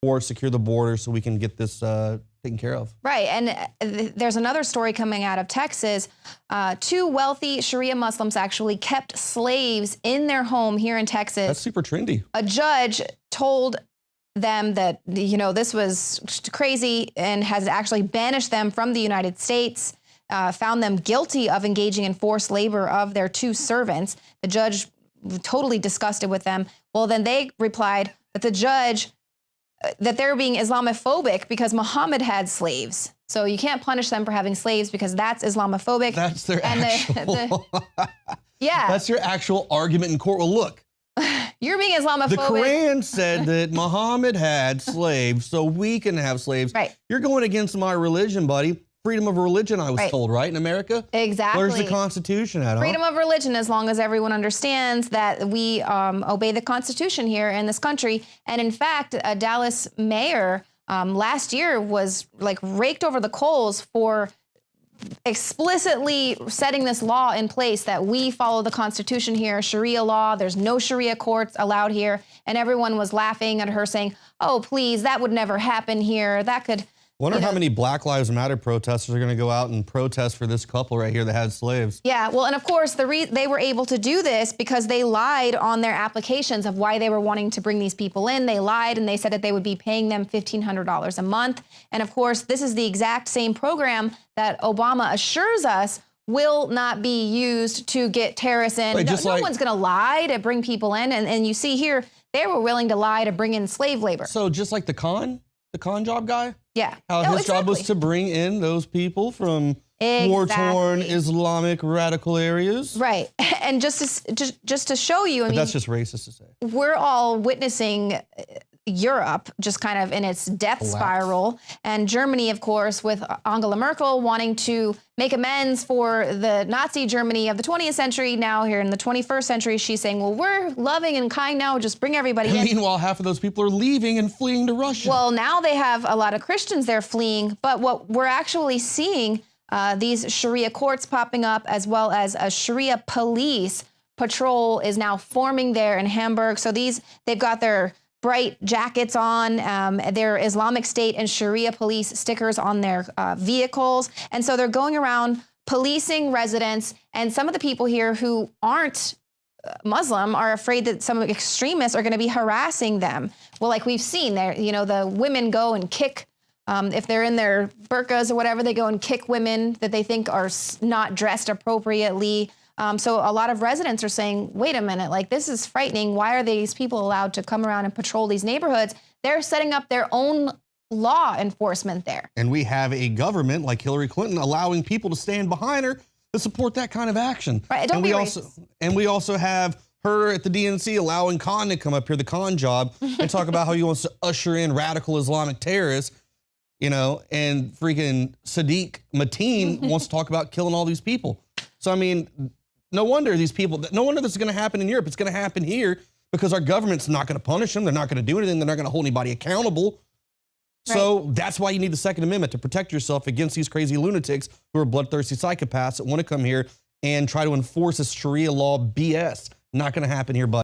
or secure the border so we can get this taken care of. Right, and there's another story coming out of Texas. Two wealthy Sharia Muslims actually kept slaves in their home here in Texas. That's super trendy. A judge told them that, this was crazy and has actually banished them from the United States, found them guilty of engaging in forced labor of their two servants. The judge totally disgusted with them. Well, then they replied that that they're being Islamophobic because Muhammad had slaves. So you can't punish them for having slaves because that's Islamophobic. That's their actual... Yeah. That's your actual argument in court. Well, look. You're being Islamophobic. The Quran said that Muhammad had slaves, so we can have slaves. Right. You're going against my religion, buddy. Freedom of religion, I was told, right, in America? Exactly. Where's the Constitution at, huh? Freedom of religion, as long as everyone understands that we obey the Constitution here in this country. And in fact, a Dallas mayor last year was raked over the coals for explicitly setting this law in place that we follow the Constitution here, Sharia law. There's no Sharia courts allowed here. And everyone was laughing at her saying, oh, please, that would never happen here. That could... Wonder how many Black Lives Matter protesters are going to go out and protest for this couple right here that had slaves. Yeah, well, and of course, they were able to do this because they lied on their applications of why they were wanting to bring these people in. They lied and they said that they would be paying them $1,500 a month. And of course, this is the exact same program that Obama assures us will not be used to get terrorists in. No one's going to lie to bring people in. And you see here, they were willing to lie to bring in slave labor. So just like the con job guy? Yeah. How his job was to bring in those people from war-torn Islamic radical areas. Right. And just to show you, I mean, that's just racist to say. We're all witnessing Europe just kind of in its death spiral, and Germany, of course, with Angela Merkel wanting to make amends for the Nazi Germany of the 20th century. Now here in the 21st century, she's saying, well, we're loving and kind now, just bring everybody in. Meanwhile, half of those people are leaving and fleeing to Russia. Well, now they have a lot of Christians there fleeing, but what we're actually seeing, these Sharia courts popping up, as well as a Sharia police patrol is now forming there in Hamburg. So they've got their bright jackets on, their Islamic State and Sharia police stickers on their vehicles. And so they're going around policing residents. And some of the people here who aren't Muslim are afraid that some extremists are going to be harassing them. Well, like we've seen there, the women go and kick, if they're in their burqas or whatever, they go and kick women that they think are not dressed appropriately. So a lot of residents are saying, wait a minute, this is frightening. Why are these people allowed to come around and patrol these neighborhoods? They're setting up their own law enforcement there. And we have a government like Hillary Clinton allowing people to stand behind her to support that kind of action. Right, and we also have her at the DNC allowing Khan to come up here, the Khan job, and talk about how he wants to usher in radical Islamic terrorists. And freaking Sadiq Mateen wants to talk about killing all these people. So, I mean, no wonder this is going to happen in Europe. It's going to happen here because our government's not going to punish them. They're not going to do anything. They're not going to hold anybody accountable. Right. So that's why you need the Second Amendment, to protect yourself against these crazy lunatics who are bloodthirsty psychopaths that want to come here and try to enforce this Sharia law BS. Not going to happen here, buddy.